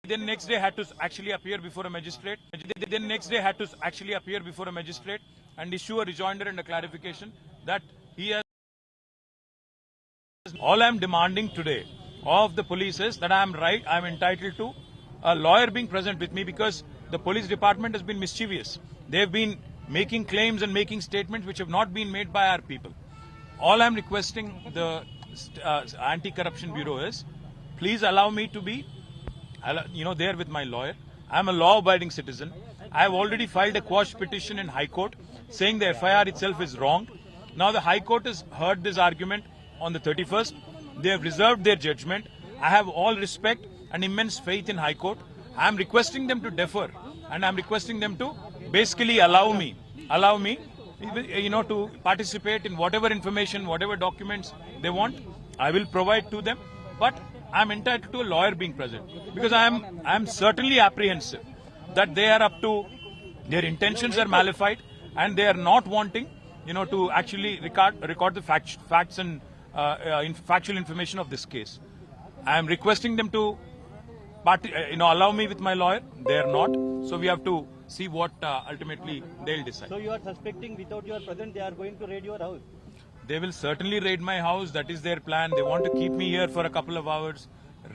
Then next day had to actually appear before a magistrate. Then next day had to actually appear before a magistrate and issue a rejoinder and a clarification that he has. All I am demanding today of the police is that I am entitled to a lawyer being present with me, because the police department has been mischievous. They have been making claims and making statements which have not been made by our people. All I am requesting the Anti-Corruption Bureau is, please allow me to be there with my lawyer. I am a law-abiding citizen. I have already filed a quash petition in High Court saying the FIR itself is wrong. Now the High Court has heard this argument on the 31st. They have reserved their judgment. I have all respect and immense faith in High Court. I am requesting them to defer, and I am requesting them to basically allow me to participate in whatever information, whatever documents they want. I will provide to them, but I am entitled to a lawyer being present, because I am certainly apprehensive that they are up to, their intentions are malified, and they are not wanting to actually record the facts and factual information of this case. I am requesting them to allow me with my lawyer. They are not, so we have to see what ultimately they'll decide. So you are suspecting without your presence they are going to raid your house? They will certainly raid my house. That is their plan. They want to keep me here for a couple of hours,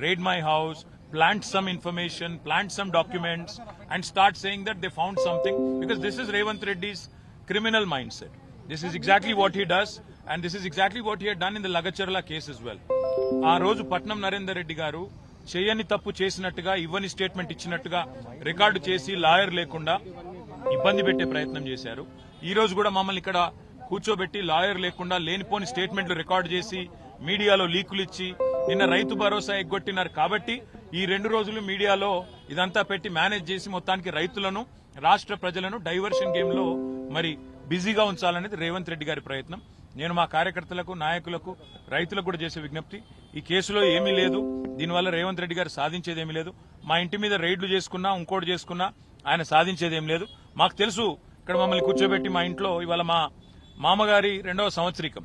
raid my house, plant some information, plant some documents, and start saying that they found something, because this is Revanth Reddy's criminal mindset. This is exactly what he does, and this is exactly what he had done in the Lagacharla case as well. ఆ రోజు పట్నం నరేందర్ రెడ్డి గారు చేయని తప్పు చేసినట్టుగా, ఇవ్వని statement ఇచ్చినట్టుగా record చేసి lawyer లేకుండా ఇబ్బంది పెట్టే ప్రయత్నం చేశారు. ఈ రోజు కూడా మమ్మల్ని ఇక్కడ కూర్చోబెట్టి లాయర్ లేకుండా లేనిపోని స్టేట్మెంట్లు రికార్డు చేసి మీడియాలో లీకులు ఇచ్చి నిన్న రైతు భరోసా ఎగ్గొట్టినారు. కాబట్టి ఈ 2 రోజులు మీడియాలో ఇదంతా పెట్టి మేనేజ్ చేసి మొత్తానికి రైతులను, రాష్ట్ర ప్రజలను డైవర్షన్ గేమ్ లో మరి బిజీగా ఉంచాలనేది రేవంత్ రెడ్డి గారి ప్రయత్నం. నేను మా కార్యకర్తలకు, నాయకులకు, రైతులకు కూడా చేసే విజ్ఞప్తి, ఈ కేసులో ఏమీ లేదు. దీనివల్ల రేవంత్ రెడ్డి గారు సాధించేదేమీ లేదు. మా ఇంటి మీద రైడ్లు చేసుకున్నా, ఇంకోటి చేసుకున్నా ఆయన సాధించేదేం లేదు. మాకు తెలుసు, ఇక్కడ మమ్మల్ని కూర్చోబెట్టి మా ఇంట్లో ఇవాళ మా మామగారి 2వ సంవత్సరికం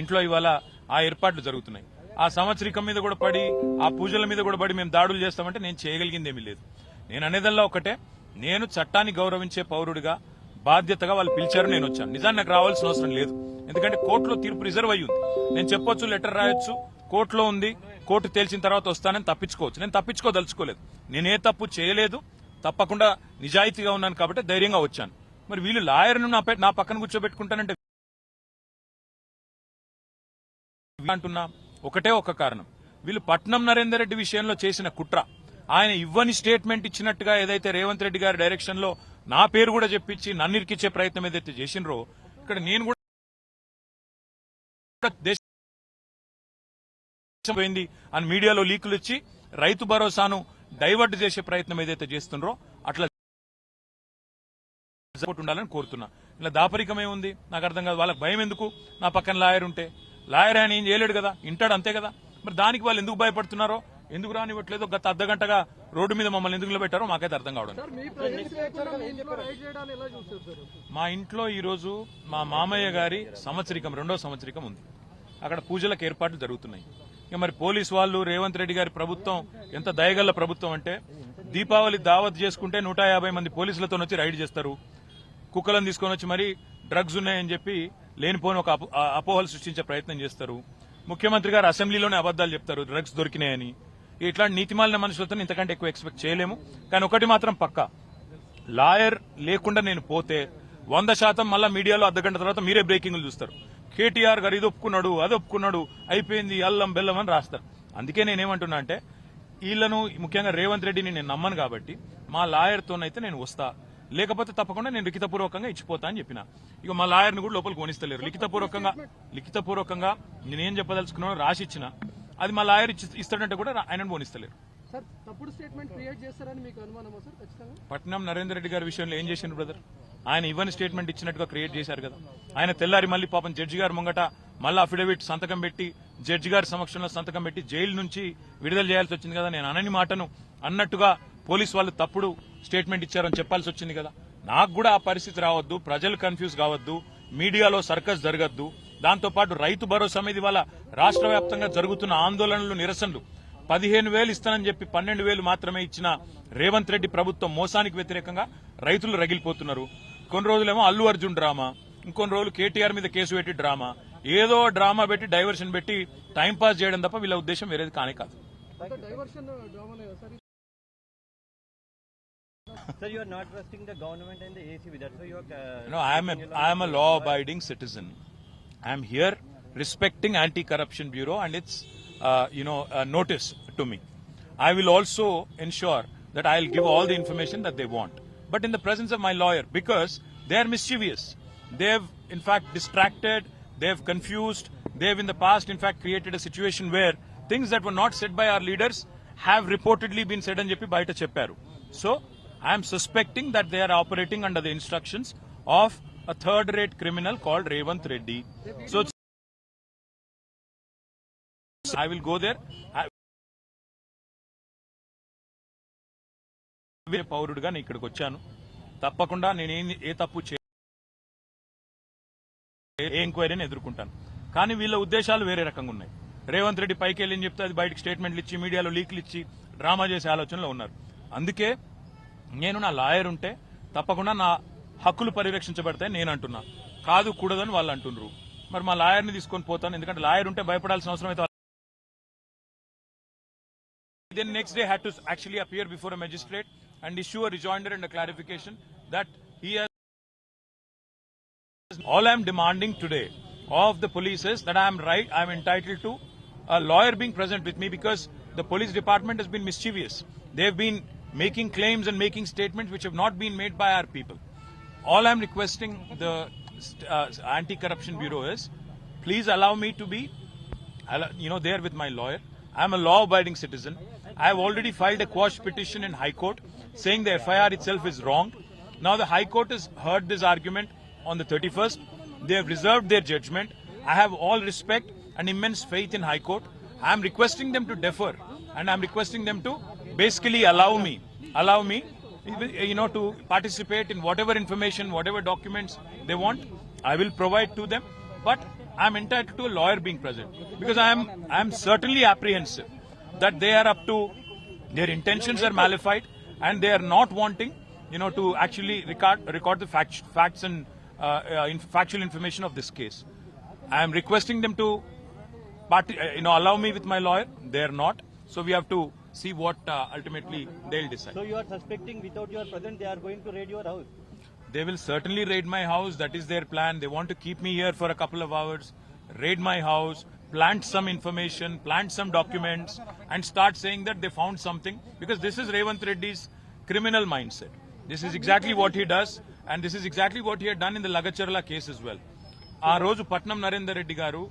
ఇంట్లో ఇవాళ ఆ ఏర్పాట్లు జరుగుతున్నాయి. ఆ సంవత్సరికం మీద కూడా పడి, ఆ పూజల మీద కూడా పడి మేము దాడులు చేస్తామంటే నేను చేయగలిగిందేమీ లేదు. నేను అనేదల్లా ఒకటే, నేను చట్టాన్ని గౌరవించే పౌరుడిగా బాధ్యతగా వాళ్ళు పిలిచారు, నేను వచ్చాను. నిజాన్ని నాకు రావాల్సిన అవసరం లేదు, ఎందుకంటే కోర్టులో తీర్పు రిజర్వ్ అయ్యి ఉంది. నేను చెప్పొచ్చు, లెటర్ రాయొచ్చు, కోర్టులో ఉంది, కోర్టు తేల్చిన తర్వాత వస్తానని తప్పించుకోవచ్చు. నేను తప్పించుకోదలుచుకోలేదు. నేనే తప్పు చేయలేదు, తప్పకుండా నిజాయితీగా ఉన్నాను కాబట్టి ధైర్యంగా వచ్చాను. మరి వీళ్ళు లాయర్ను నా పక్కన కూర్చోబెట్టుకుంటానంటే అంటున్నా ఒకటే ఒక కారణం, వీళ్ళు పట్నం నరేందర్ రెడ్డి విషయంలో చేసిన కుట్ర, ఆయన ఇవ్వని స్టేట్మెంట్ ఇచ్చినట్టుగా ఏదైతే రేవంత్ రెడ్డి గారి డైరెక్షన్ లో నా పేరు కూడా చెప్పించి నన్ను ఇరికిచ్చే ప్రయత్నం ఏదైతే చేసినరో, ఇక్కడ నేను కూడా దేశం పోయింది అని మీడియాలో లీకులు ఇచ్చి రైతు భరోసాను డైవర్ట్ చేసే ప్రయత్నం ఏదైతే చేస్తున్నారో అట్లా ఉండాలని కోరుతున్నా. ఇలా దాపరికమే ఉంది, నాకు అర్థం కాదు. వాళ్ళకి భయం ఎందుకు? నా పక్కన లాయర్ ఉంటే, లాయర్ ఆయన ఏం చేయలేడు కదా, ఇంటాడు అంతే కదా. మరి దానికి వాళ్ళు ఎందుకు భయపడుతున్నారో, ఎందుకు రానివ్వట్లేదో, గత అర్ధగంటగా రోడ్డు మీద మమ్మల్ని ఎందుకు నిలబెట్టారో మాకైతే అర్థం కావడం. మా ఇంట్లో ఈ రోజు మా మామయ్య గారి సంవత్సరికం, 2వ సంవత్సరికం ఉంది. అక్కడ పూజలకు ఏర్పాట్లు జరుగుతున్నాయి. ఇక మరి పోలీసు వాళ్ళు, రేవంత్ రెడ్డి గారి ప్రభుత్వం ఎంత దయగల్ల ప్రభుత్వం అంటే, దీపావళి దావత్ చేసుకుంటే 150 మంది పోలీసులతో వచ్చి రైడ్ చేస్తారు. కుక్కలను తీసుకొని వచ్చి మరి డ్రగ్స్ ఉన్నాయని చెప్పి లేనిపోని ఒక అపోహలు సృష్టించే ప్రయత్నం చేస్తారు. ముఖ్యమంత్రి గారు అసెంబ్లీలోనే అబద్దాలు చెప్తారు, డ్రగ్స్ దొరికినాయని. ఇట్లాంటి నీతిమాలిన మనుషులతో ఇంతకంటే ఎక్కువ ఎక్స్పెక్ట్ చేయలేము. కానీ ఒకటి మాత్రం పక్కా, లాయర్ లేకుండా నేను పోతే 100% మళ్ళా మీడియాలో అర్ధగంట తర్వాత మీరే బ్రేకింగ్లు చూస్తారు. కేటీఆర్ గారు ఇది ఒప్పుకున్నాడు, అది ఒప్పుకున్నాడు, అయిపోయింది, అల్లం బెల్లం అని రాస్తారు. అందుకే నేనేమంటున్నా అంటే, వీళ్లను ముఖ్యంగా రేవంత్ రెడ్డిని నేను నమ్మను కాబట్టి మా లాయర్తోనైతే నేను వస్తా, లేకపోతే తప్పకుండా నేను లిఖితపూర్వకంగా ఇచ్చిపోతా అని చెప్పిన. ఇక మా లాయర్ని కూడా లోపలికి కొనిస్తలేరు. లిఖితపూర్వకంగా నేనేం చెప్పదలుచుకున్నానో రాసి ఇచ్చిన, అది మా లాయర్ ఇస్తాడంటే కూడా ఆయనను పోనిస్తలేరు. పట్నం నరేందర్ రెడ్డి గారి విషయంలో ఏం చేసిండు బ్రదర్? ఆయన ఇవ్వని స్టేట్మెంట్ ఇచ్చినట్టుగా క్రియేట్ చేశారు కదా. ఆయన తెల్లారి మళ్ళీ పాపం జడ్జి గారి ముంగట మళ్ళీ అఫిడవిట్ సంతకం పెట్టి, జడ్జి గారి సమక్షంలో సంతకం పెట్టి జైలు నుంచి విడుదల చేయాల్సి వచ్చింది కదా. నేను అనని మాటను అన్నట్టుగా పోలీసు వాళ్ళు తప్పుడు స్టేట్మెంట్ ఇచ్చారని చెప్పాల్సి వచ్చింది కదా. నాకు కూడా ఆ పరిస్థితి రావద్దు, ప్రజలు కన్ఫ్యూజ్ కావద్దు, మీడియాలో సర్కస్ జరగద్దు. దాంతోపాటు రైతు భరోసా మీద ఇవాళ రాష్ట్ర వ్యాప్తంగా జరుగుతున్న ఆందోళనలు, నిరసనలు 15,000 ఇస్తానని చెప్పి 12,000 మాత్రమే ఇచ్చిన రేవంత్ రెడ్డి ప్రభుత్వం మోసానికి వ్యతిరేకంగా రైతులు రగిలిపోతున్నారు. కొన్ని రోజులేమో అల్లు అర్జున్ డ్రామా, ఇంకొన్ని రోజులు కేటీఆర్ మీద కేసు పెట్టి డ్రామా, ఏదో డ్రామా పెట్టి డైవర్షన్ పెట్టి టైంపాస్ చేయడం తప్ప వీళ్ళ ఉద్దేశం వేరేది కానే కాదు. Sir, you are not trusting the government and the ACB. That's why you are. No, I am a law-abiding citizen. I am here respecting Anti-Corruption Bureau and its notice to me. I will also ensure that I will give all the information that they want, but in the presence of my lawyer, because they are mischievous. They have in fact distracted. They have confused. They have in the past in fact created a situation where things that were not said by our leaders have reportedly been said and చెప్పి బయట చెప్పారు. So I am suspecting that they are operating under the instructions of a third-rate criminal called Revanth Reddy. So I will go there. పౌరుడిగా నేను ఇక్కడికి వచ్చాను. తప్పకుండా నేను ఏ తప్పు ఎంక్వైరీని ఎదుర్కొంటాను. కానీ వీళ్ళ ఉద్దేశాలు వేరే రకంగా ఉన్నాయి. రేవంత్ రెడ్డి పైకి వెళ్ళి చెప్తే అది బయటకు స్టేట్మెంట్లు ఇచ్చి మీడియాలో లీక్లు ఇచ్చి డ్రామా చేసే ఆలోచనలో ఉన్నారు. అందుకే నేను నా లాయర్ ఉంటే తప్పకుండా నా హక్కులు పరిరక్షించబడతాయి నేను అంటున్నా. కాదు కూడదని వాళ్ళు అంటున్నారు. మరి మా లాయర్ని తీసుకొని పోతాను, ఎందుకంటే లాయర్ ఉంటే భయపడాల్సిన అవసరం అయితే. Then next day had to actually appear before a magistrate and issue a rejoinder and a clarification that he has. All I am demanding today of the police is that I am entitled to a lawyer being present with me, because the police department has been mischievous. They have been making claims and making statements which have not been made by our people. All I am requesting the Anti-Corruption Bureau is, please allow me to be, there with my lawyer. I am a law-abiding citizen. I have already filed a quash petition in High Court saying the FIR itself is wrong. Now the High Court has heard this argument on the 31st. They have reserved their judgment. I have all respect and immense faith in High Court. I am requesting them to defer, and I am requesting them to basically allow me, to participate in whatever information, whatever documents they want. I will provide to them, but I am entitled to a lawyer being present, because I am certainly apprehensive that they are up to, their intentions are malified and they are not wanting, to actually record the facts and factual information of this case. I am requesting them to allow me with my lawyer. They are not. So we have to see what ultimately they'll decide. So you are suspecting without your presence they are going to raid your house? They will certainly raid my house. That is their plan. They want to keep me here for a couple of hours, raid my house, plant some information, plant some documents, and start saying that they found something, because this is Revanth Reddy's criminal mindset. This is exactly what he does, and this is exactly what he had done in the Lagacharla case as well. ఆ రోజు పట్నం నరేందర్ రెడ్డి గారు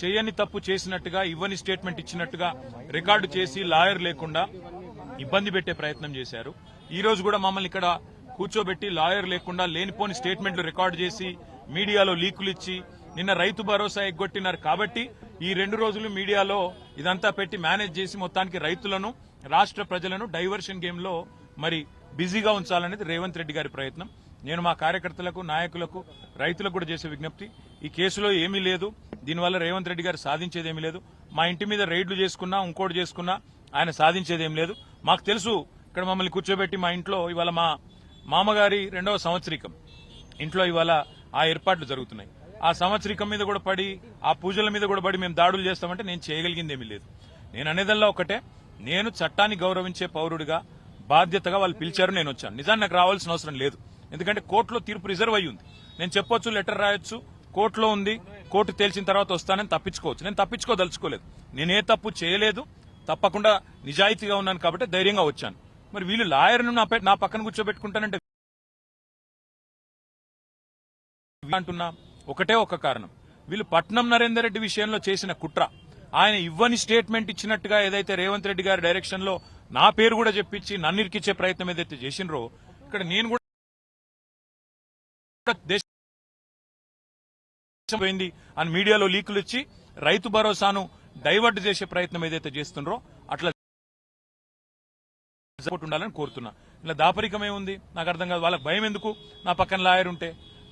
చేయని తప్పు చేసినట్టుగా, ఇవ్వని statement ఇచ్చినట్టుగా record చేసి lawyer లేకుండా ఇబ్బంది పెట్టే ప్రయత్నం చేశారు. ఈ రోజు కూడా మమ్మల్ని ఇక్కడ కూర్చోబెట్టి లాయర్ లేకుండా లేనిపోని స్టేట్మెంట్లు రికార్డు చేసి మీడియాలో లీకులు ఇచ్చి నిన్న రైతు భరోసా ఎగ్గొట్టినారు. కాబట్టి ఈ 2 రోజులు మీడియాలో ఇదంతా పెట్టి మేనేజ్ చేసి మొత్తానికి రైతులను, రాష్ట్ర ప్రజలను డైవర్షన్ గేమ్ లో మరి బిజీగా ఉంచాలనేది రేవంత్ రెడ్డి గారి ప్రయత్నం. నేను మా కార్యకర్తలకు, నాయకులకు, రైతులకు కూడా చేసే విజ్ఞప్తి, ఈ కేసులో ఏమీ లేదు, దీనివల్ల రేవంత్ రెడ్డి గారు సాధించేదేమీ లేదు. మా ఇంటి మీద రైడ్లు చేసుకున్నా, ఇంకోటి చేసుకున్నా ఆయన సాధించేదేం లేదు. మాకు తెలుసు, ఇక్కడ మమ్మల్ని కూర్చోబెట్టి మా ఇంట్లో ఇవాళ మా మామగారి 2వ సంవత్సరికం ఇంట్లో ఇవాళ ఆ ఏర్పాట్లు జరుగుతున్నాయి. ఆ సంవత్సరికం మీద కూడా పడి, ఆ పూజల మీద కూడా పడి మేము దాడులు చేస్తామంటే నేను చేయగలిగిందేమీ లేదు. నేను అనేదల్లా ఒకటే, నేను చట్టాన్ని గౌరవించే పౌరుడిగా బాధ్యతగా వాళ్ళు పిలిచారు, నేను వచ్చాను. నిజాన్ని నాకు రావాల్సిన అవసరం లేదు, ఎందుకంటే కోర్టులో తీర్పు రిజర్వ్ అయ్యి ఉంది. నేను చెప్పొచ్చు, లెటర్ రాయొచ్చు, కోర్టులో ఉంది, కోర్టు తేల్చిన తర్వాత వస్తానని తప్పించుకోవచ్చు. నేను తప్పించుకోదలుచుకోలేదు. నేనే తప్పు చేయలేదు, తప్పకుండా నిజాయితీగా ఉన్నాను కాబట్టి ధైర్యంగా వచ్చాను. మరి వీళ్ళు లాయర్ను నా పక్కన కూర్చోబెట్టుకుంటానంటే అంటున్నా ఒకటే ఒక కారణం, వీళ్ళు పట్నం నరేందర్ రెడ్డి విషయంలో చేసిన కుట్ర. ఆయన ఇవ్వని స్టేట్మెంట్ ఇచ్చినట్టుగా ఏదైతే రేవంత్ రెడ్డి గారి డైరెక్షన్ లో నా పేరు కూడా చెప్పించి నన్ను ఇరికిచ్చే ప్రయత్నం ఏదైతే చేసినరో, ఇక్కడ నేను కూడా పోయింది అని మీడియాలో లీకులు ఇచ్చి రైతు భరోసాను డైవర్ట్ చేసే ప్రయత్నం ఏదైతే చేస్తున్నారో అట్లా ఉండాలని కోరుతున్నా. ఇలా దాపరికమే ఉంది నాకు అర్థం కాదు. వాళ్ళకి భయం ఎందుకు? నా పక్కన లాయర్ ఉంటే,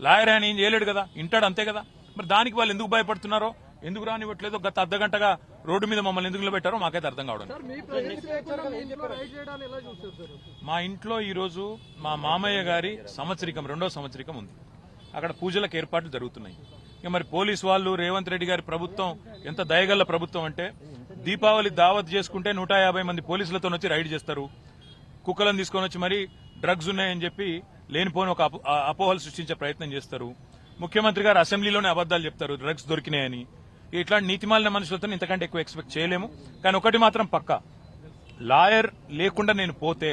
లాయర్ ఆయన ఏం చేయలేడు కదా, ఇంటాడు అంతే కదా. మరి దానికి వాళ్ళు ఎందుకు భయపడుతున్నారో ఎందుకు రానివ్వట్లేదు? గత అర్ధగంటగా రోడ్డు మీద మమ్మల్ని ఎందుకు నిలబెట్టారో మాకైతే అర్థం కావడం లేదు. సార్, మీ presence లేకుండా మీ ఇంట్లో రైడ్ చేయడాన్ని ఎలా చూస్తారు సార్? మా ఇంట్లో ఈ రోజు మా మామయ్య గారి సంవత్సరికం, 2వ సంవత్సరికం ఉంది. అక్కడ పూజలకు ఏర్పాట్లు జరుగుతున్నాయి. ఇక మరి పోలీసు వాళ్ళు, రేవంత్ రెడ్డి గారి ప్రభుత్వం ఎంత దయగల్ల ప్రభుత్వం అంటే, దీపావళి దావత్ చేసుకుంటే 150 మంది పోలీసులతో వచ్చి రైడ్ చేస్తారు. కుక్కలను తీసుకొని వచ్చి మరి డ్రగ్స్ ఉన్నాయని చెప్పి లేనిపోని ఒక అపోహలు సృష్టించే ప్రయత్నం చేస్తారు. ముఖ్యమంత్రి గారు అసెంబ్లీలోనే అబద్దాలు చెప్తారు డ్రగ్స్ దొరికినాయని. ఇట్లాంటి నీతిమాలిన మనుషులతో ఇంతకంటే ఎక్కువ ఎక్స్పెక్ట్ చేయలేము. కానీ ఒకటి మాత్రం పక్కా, లాయర్ లేకుండా నేను పోతే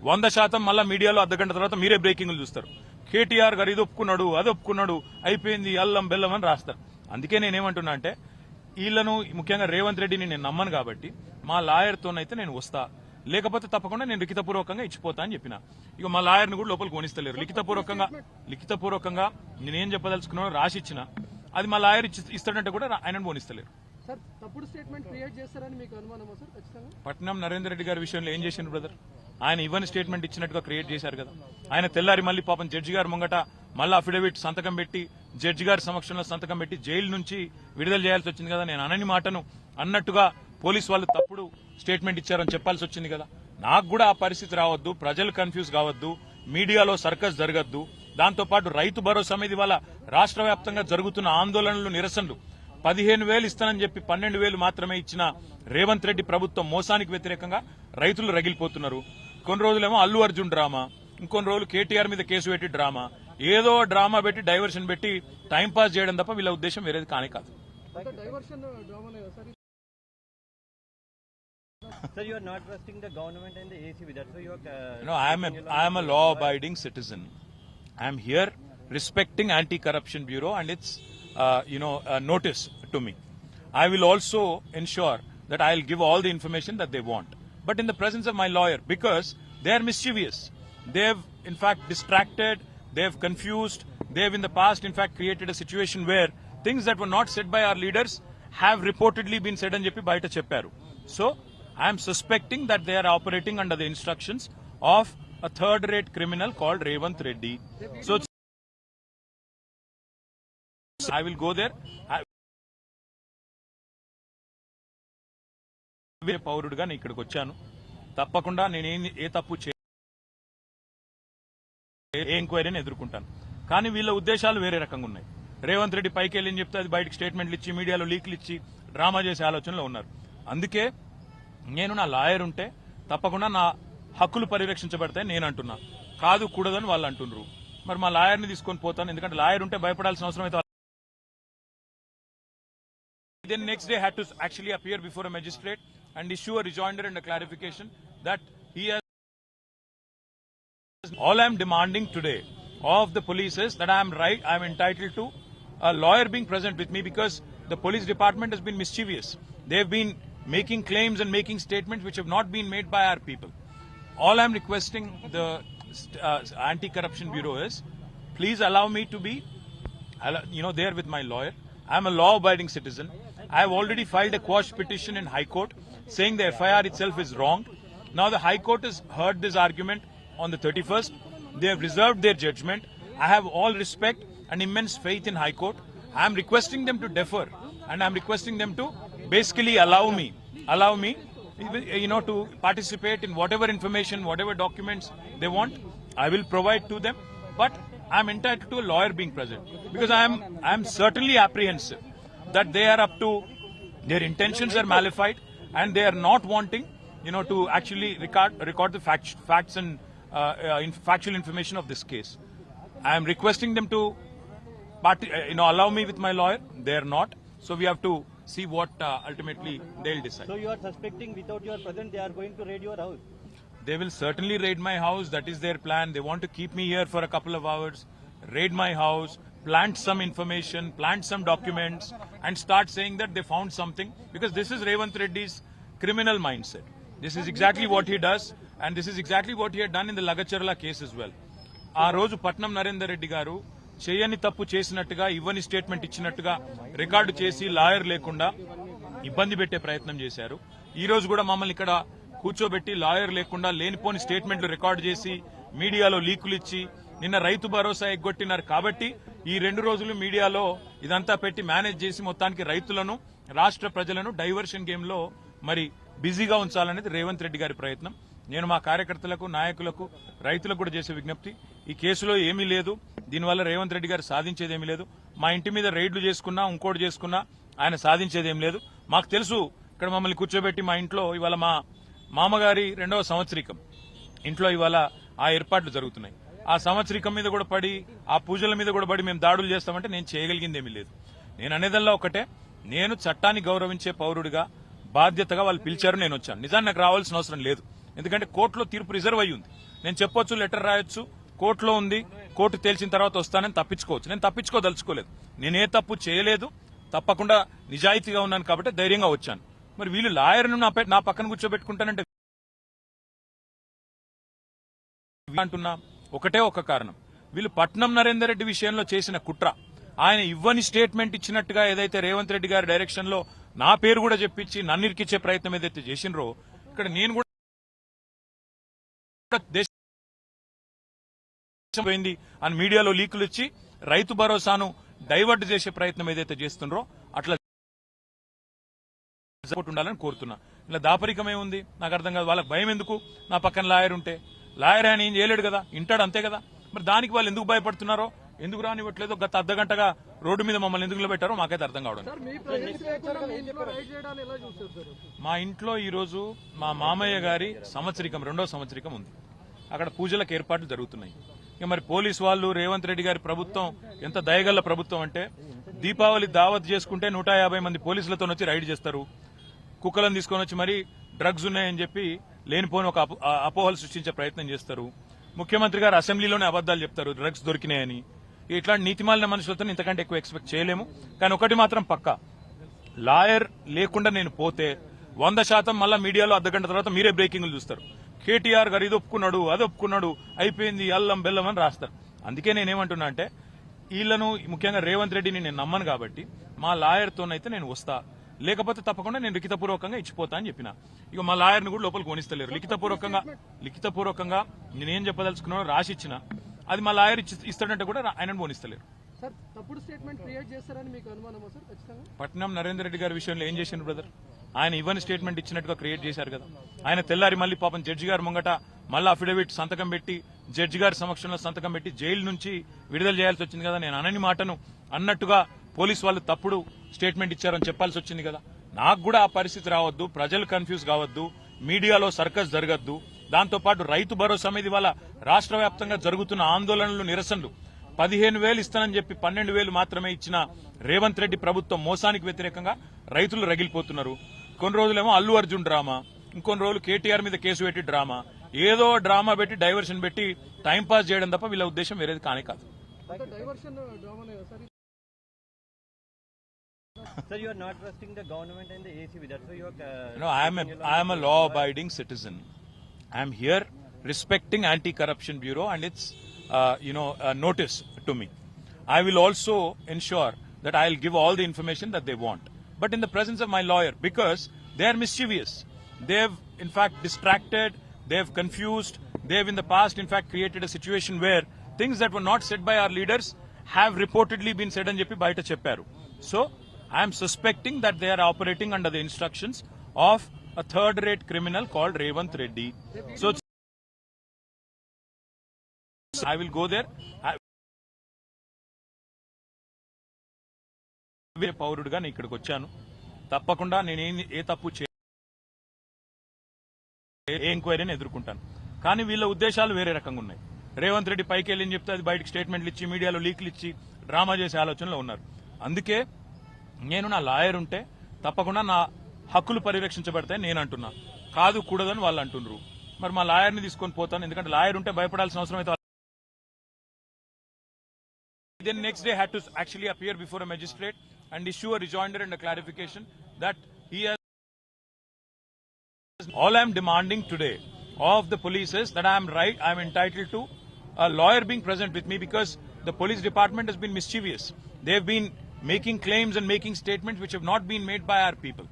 100% మళ్ళా మీడియాలో అర్ధగంట తర్వాత మీరే బ్రేకింగ్లు చూస్తారు. కేటీఆర్ గారు ఇది ఒప్పుకున్నాడు, అది ఒప్పుకున్నాడు, అయిపోయింది అల్లం బెల్లం అని రాస్తారు. అందుకే నేనేమంటున్నా అంటే, వీళ్లను ముఖ్యంగా రేవంత్ రెడ్డిని నేను నమ్మను కాబట్టి మా లాయర్తోనైతే నేను వస్తా, లేకపోతే తప్పకుండా నేను లిఖితపూర్వకంగా ఇచ్చిపోతా అని చెప్పిన. ఇక మా లాయర్ని కూడా లోపలికి కొనిస్తలేరు. లిఖితపూర్వకంగా నేనేం చెప్పదలుచుకున్నానో రాసి ఇచ్చిన, అది మా లాయర్ ఇస్తాడంటే కూడా ఆయనను పోనిస్తలేరు. సార్, తప్పుడు స్టేట్మెంట్ క్రియేట్ చేస్తారని మీకు అనుమానమా సార్? ఖచ్చితంగా పట్నం నరేందర్ రెడ్డి గారి విషయంలో ఏం చేసిండు బ్రదర్? ఆయన ఇవ్వని స్టేట్మెంట్ ఇచ్చినట్టుగా క్రియేట్ చేశారు కదా. ఆయన తెల్లారి మళ్ళీ పాపం జడ్జి గారి ముంగట మళ్ళీ అఫిడవిట్ సంతకం పెట్టి, జడ్జి గారి సమక్షంలో సంతకం పెట్టి జైలు నుంచి విడుదల చేయాల్సి వచ్చింది కదా. నేను అనని మాటను అన్నట్టుగా పోలీసు వాళ్ళు తప్పుడు స్టేట్మెంట్ ఇచ్చారని చెప్పాల్సి వచ్చింది కదా. నాకు కూడా ఆ పరిస్థితి రావద్దు, ప్రజలు కన్ఫ్యూజ్ కావద్దు, మీడియాలో సర్కస్ జరగద్దు. దాంతోపాటు రైతు భరోసా మీద ఇవాళ రాష్ట్ర వ్యాప్తంగా జరుగుతున్న ఆందోళనలు, నిరసనలు 15,000 ఇస్తానని చెప్పి 12,000 మాత్రమే ఇచ్చిన రేవంత్ రెడ్డి ప్రభుత్వం మోసానికి వ్యతిరేకంగా రైతులు రగిలిపోతున్నారు. కొన్ని రోజులేమో అల్లు అర్జున్ డ్రామా, ఇంకొన్ని రోజులు కేటీఆర్ మీద కేసు పెట్టి డ్రామా, ఏదో డ్రామా పెట్టి డైవర్షన్ పెట్టి టైంపాస్ చేయడం తప్ప వీళ్ళ ఉద్దేశం వేరేది కానే కాదు. డైవర్షన్ డ్రామానే sir. Sir, you are not trusting the government and the ACB. That's why you are. No, I am a law-abiding citizen. I am here respecting Anti-Corruption Bureau and its notice to me. I will also ensure that I will give all the information that they want, but in the presence of my lawyer, because they are mischievous. They have in fact distracted, they have confused, they have in the past in fact created a situation where things that were not said by our leaders have reportedly been said and చెప్పి బయట చెప్పారు. So I am suspecting that they are operating under the instructions of a third-rate criminal called Revanth Reddy. So I will go there. పౌరుడిగా నేను ఇక్కడికి వచ్చాను. తప్పకుండా నేను ఏ తప్పు ఏ ఎంక్వైరీని ఎదుర్కొంటాను. కానీ వీళ్ళ ఉద్దేశాలు వేరే రకంగా ఉన్నాయి. రేవంత్ రెడ్డి పైకి వెళ్ళి చెప్తే అది బయటకు స్టేట్మెంట్లు ఇచ్చి మీడియాలో లీక్లు ఇచ్చి డ్రామా చేసే ఆలోచనలో ఉన్నారు. అందుకే నేను నా లాయర్ ఉంటే తప్పకుండా నా హక్కులు పరిరక్షించబడతాయి నేను అంటున్నా. కాదు కూడదని వాళ్ళు అంటున్నారు. మరి మా లాయర్ని తీసుకొని పోతాను, ఎందుకంటే లాయర్ ఉంటే భయపడాల్సిన అవసరం అయితే. Then next day had to actually appear before a magistrate and issue a rejoinder and a clarification that he has. All I am demanding today of the police is that I am entitled to a lawyer being present with me, because the police department has been mischievous. They have been making claims and making statements which have not been made by our people. All I am requesting the Anti-Corruption Bureau is, please allow me to be, there with my lawyer. I am a law-abiding citizen. I have already filed a quash petition in High Court saying the FIR itself is wrong. Now the High Court has heard this argument on the 31st. They have reserved their judgment. I have all respect and immense faith in High Court. I am requesting them to defer, and I am requesting them to basically allow me, to participate in whatever information, whatever documents they want. I will provide to them, but I am entitled to a lawyer being present, because I am certainly apprehensive that they are up to, their intentions are malified and they are not wanting, to actually record the facts and factual information of this case. I am requesting them to allow me with my lawyer. They are not. So we have to see what ultimately they'll decide. So you are suspecting without your presence they are going to raid your house? They will certainly raid my house. That is their plan. They want to keep me here for a couple of hours, raid my house, plant some information, plant some documents, and start saying that they found something, because this is Revanth Reddy's criminal mindset. This is exactly what he does, and this is exactly what he had done in the Lagacharla case as well. ఆ రోజు పట్నం నరేందర్ రెడ్డి గారు చేయని తప్పు చేసినట్టుగా, ఇవ్వని statement ఇచ్చినట్టుగా record చేసి lawyer లేకుండా ఇబ్బంది పెట్టే ప్రయత్నం చేశారు. ఈ రోజు కూడా మమ్మల్ని ఇక్కడ కూర్చోబెట్టి లాయర్ లేకుండా లేనిపోని స్టేట్మెంట్లు రికార్డు చేసి మీడియాలో లీకులు ఇచ్చి నిన్న రైతు భరోసా ఎగ్గొట్టినారు. కాబట్టి ఈ 2 రోజులు మీడియాలో ఇదంతా పెట్టి మేనేజ్ చేసి మొత్తానికి రైతులను రాష్ట్ర ప్రజలను డైవర్షన్ గేమ్ లో మరి బిజీగా ఉంచాలనేది రేవంత్ రెడ్డి గారి ప్రయత్నం. నేను మా కార్యకర్తలకు, నాయకులకు, రైతులకు కూడా చేసే విజ్ఞప్తి, ఈ కేసులో ఏమీ లేదు, దీనివల్ల రేవంత్ రెడ్డి గారు సాధించేది ఏమీ లేదు. మా ఇంటి మీద రైడ్లు చేసుకున్నా, ఇంకోటి చేసుకున్నా ఆయన సాధించేది ఏం లేదు. మాకు తెలుసు, ఇక్కడ మమ్మల్ని కూర్చోబెట్టి మా ఇంట్లో ఇవాళ మా మామగారి 2వ సంవత్సరికం ఇంట్లో ఇవాళ ఆ ఏర్పాట్లు జరుగుతున్నాయి. ఆ సంవత్సరికం మీద కూడా పడి, ఆ పూజల మీద కూడా పడి మేము దాడులు చేస్తామంటే నేను చేయగలిగింది ఏమీ లేదు. నేను అనేదల్లా ఒకటే, నేను చట్టాన్ని గౌరవించే పౌరుడిగా బాధ్యతగా వాళ్ళు పిలిచారు, నేను వచ్చాను. నిజాన్ని నాకు రావాల్సిన అవసరం లేదు, ఎందుకంటే కోర్టులో తీర్పు రిజర్వ్ అయ్యి ఉంది. నేను చెప్పొచ్చు, లెటర్ రాయొచ్చు, కోర్టులో ఉంది, కోర్టు తేల్చిన తర్వాత వస్తానని తప్పించుకోవచ్చు. నేను తప్పించుకోదలుచుకోలేదు, నేనే తప్పు చేయలేదు, తప్పకుండా నిజాయితీగా ఉన్నాను కాబట్టి ధైర్యంగా వచ్చాను. మరి వీళ్ళు లాయర్ను నా పక్కన కూర్చోబెట్టుకుంటానంటే అంటున్నా ఒకటే ఒక కారణం, వీళ్ళు పట్నం నరేందర్ రెడ్డి విషయంలో చేసిన కుట్ర, ఆయన ఇవ్వని స్టేట్మెంట్ ఇచ్చినట్టుగా ఏదైతే రేవంత్ రెడ్డి గారి డైరెక్షన్ లో నా పేరు కూడా చెప్పించి నన్ను ఇరికిచ్చే ప్రయత్నం ఏదైతే చేసినరో, ఇక్కడ నేను కూడా దేశం పోయింది అని మీడియాలో లీకులు ఇచ్చి రైతు భరోసాను డైవర్ట్ చేసే ప్రయత్నం ఏదైతే చేస్తున్నారో అట్లా ఉండాలని కోరుతున్నా. ఇలా దాపరికమే ఉంది నాకు అర్థం కాదు. వాళ్ళకి భయం ఎందుకు? నా పక్కన లాయర్ ఉంటే, లాయర్ ఆయన ఏం చేయలేడు కదా, ఇంటాడు అంతే కదా. మరి దానికి వాళ్ళు ఎందుకు భయపడుతున్నారో, ఎందుకు రానివ్వట్లేదో, గత అర్ధగంటగా రోడ్డు మీద మమ్మల్ని ఎందుకు పెట్టారో మాకైతే అర్థం కావడం. మా ఇంట్లో ఈ రోజు మా మామయ్య గారి సంవత్సరికం, 2వ సంవత్సరికం ఉంది. అక్కడ పూజలకు ఏర్పాట్లు జరుగుతున్నాయి. ఇక మరి పోలీసు వాళ్ళు, రేవంత్ రెడ్డి గారి ప్రభుత్వం ఎంత దయగల్ల ప్రభుత్వం అంటే, దీపావళి దావత్ చేసుకుంటే 150 మంది పోలీసులతో వచ్చి రైడ్ చేస్తారు. కుక్కలను తీసుకొని వచ్చి మరి డ్రగ్స్ ఉన్నాయని చెప్పి లేనిపోని ఒక అపోహలు సృష్టించే ప్రయత్నం చేస్తారు. ముఖ్యమంత్రి గారు అసెంబ్లీలోనే అబద్దాలు చెప్తారు డ్రగ్స్ దొరికినాయని. ఇట్లాంటి నీతిమాలిన మనుషులతో ఇంతకంటే ఎక్కువ ఎక్స్పెక్ట్ చేయలేము. కానీ ఒకటి మాత్రం పక్కా, లాయర్ లేకుండా నేను పోతే 100% మళ్ళా మీడియాలో అర్ధగంట తర్వాత మీరే బ్రేకింగ్లు చూస్తారు. కేటీఆర్ గారు ఇది ఒప్పుకున్నాడు, అది ఒప్పుకున్నాడు, అయిపోయింది, అల్లం బెల్లం అని రాస్తారు. అందుకే నేనేమంటున్నా అంటే, వీళ్లను ముఖ్యంగా రేవంత్ రెడ్డిని నేను నమ్మను కాబట్టి మా లాయర్తోనైతే నేను వస్తా, లేకపోతే తప్పకుండా నేను లిఖితపూర్వకంగా ఇచ్చిపోతా అని చెప్పిన. ఇక మా లాయర్ని కూడా లోపలికి కొనిస్తలేరు. లిఖితపూర్వకంగా నేనేం చెప్పదలుచుకున్నానో రాసి ఇచ్చిన, అది మా లాయర్ ఇస్తాడంటే కూడా ఆయనను పోనిస్తలేరు. సార్, తప్పుడు స్టేట్మెంట్ క్రియేట్ చేస్తారని మీకు అనుమానమా సార్? ఖచ్చితంగా పట్నం నరేందర్ రెడ్డి గారి విషయంలో ఏం చేసిండు బ్రదర్? ఆయన ఇవ్వని స్టేట్మెంట్ ఇచ్చినట్టుగా క్రియేట్ చేశారు కదా. ఆయన తెల్లారి మళ్ళీ పాపం జడ్జి గారి ముంగట మళ్ళీ అఫిడవిట్ సంతకం పెట్టి, జడ్జి గారి సమక్షంలో సంతకం పెట్టి జైలు నుంచి విడుదల చేయాల్సి వచ్చింది కదా. నేను అనని మాటను అన్నట్టుగా పోలీసు వాళ్ళు తప్పుడు స్టేట్మెంట్ ఇచ్చారని చెప్పాల్సి వచ్చింది కదా. నాకు కూడా ఆ పరిస్థితి రావద్దు, ప్రజలు కన్ఫ్యూజ్ కావద్దు, మీడియాలో సర్కస్ జరగద్దు. దాంతోపాటు రైతు భరోసా మీద ఇవాళ రాష్ట్ర వ్యాప్తంగా జరుగుతున్న ఆందోళనలు, నిరసనలు, 15,000 ఇస్తానని చెప్పి 12,000 మాత్రమే ఇచ్చిన రేవంత్ రెడ్డి ప్రభుత్వం మోసానికి వ్యతిరేకంగా రైతులు రగిలిపోతున్నారు. కొన్ని రోజులేమో అల్లు అర్జున్ డ్రామా, ఇంకొన్ని రోజులు కేటీఆర్ మీద కేసు పెట్టి డ్రామా, ఏదో డ్రామా పెట్టి డైవర్షన్ పెట్టి టైంపాస్ చేయడం తప్ప వీళ్ళ ఉద్దేశం వేరేది కానే కాదు. Sir, you are not trusting the government and the ACB. That's why you are. No, I am a law-abiding citizen. I am here respecting Anti-Corruption Bureau and its notice to me. I will also ensure that I will give all the information that they want, but in the presence of my lawyer, because they are mischievous. They have in fact distracted, they have confused, they have in the past in fact created a situation where things that were not said by our leaders have reportedly been said and చెప్పి బయట చెప్పారు. So I am suspecting that they are operating under the instructions of a third-rate criminal called Revanth Reddy. So I will go there. పౌరుడిగా నేను ఇక్కడికి వచ్చాను. తప్పకుండా నేను ఏ తప్పు ఎంక్వైరీని ఎదుర్కొంటాను. కానీ వీళ్ళ ఉద్దేశాలు వేరే రకంగా ఉన్నాయి. రేవంత్ రెడ్డి పైకి వెళ్ళి చెప్తే అది బయటకు స్టేట్మెంట్లు ఇచ్చి మీడియాలో లీక్లు ఇచ్చి డ్రామా చేసే ఆలోచనలో ఉన్నారు. అందుకే నేను నా లాయర్ ఉంటే తప్పకుండా నా హక్కులు పరిరక్షించబడతాయి నేను అంటున్నా. కాదు కూడదని వాళ్ళు అంటున్నారు. మరి మా లాయర్ని తీసుకొని పోతాను, ఎందుకంటే లాయర్ ఉంటే భయపడాల్సిన అవసరం అయితే. Then next day had to actually appear before a magistrate and issue a rejoinder and a clarification that he has. All I am demanding today of the police is that I am entitled to a lawyer being present with me, because the police department has been mischievous. They have been making claims and making statements which have not been made by our people.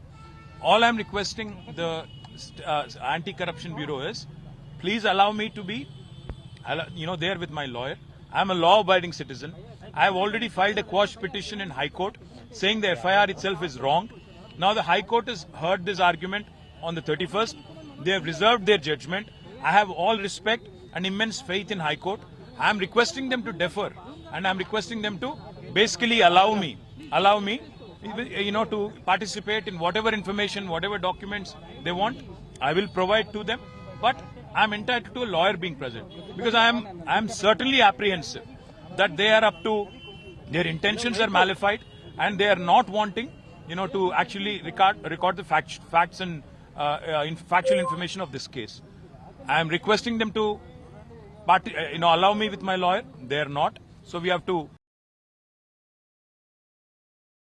All I am requesting the Anti-Corruption Bureau is, please allow me to be there with my lawyer. I am a law-abiding citizen. I have already filed a quash petition in High Court saying the FIR itself is wrong. Now the High Court has heard this argument on the 31st. They have reserved their judgment. I have all respect and immense faith in High Court. I am requesting them to defer, and I am requesting them to basically allow me, to participate in whatever information, whatever documents they want. I will provide to them, but I am entitled to a lawyer being present because I am certainly apprehensive that they are up to, their intentions are malified and they are not wanting, to actually record the facts and factual information of this case. I am requesting them to allow me with my lawyer. They are not. So we have to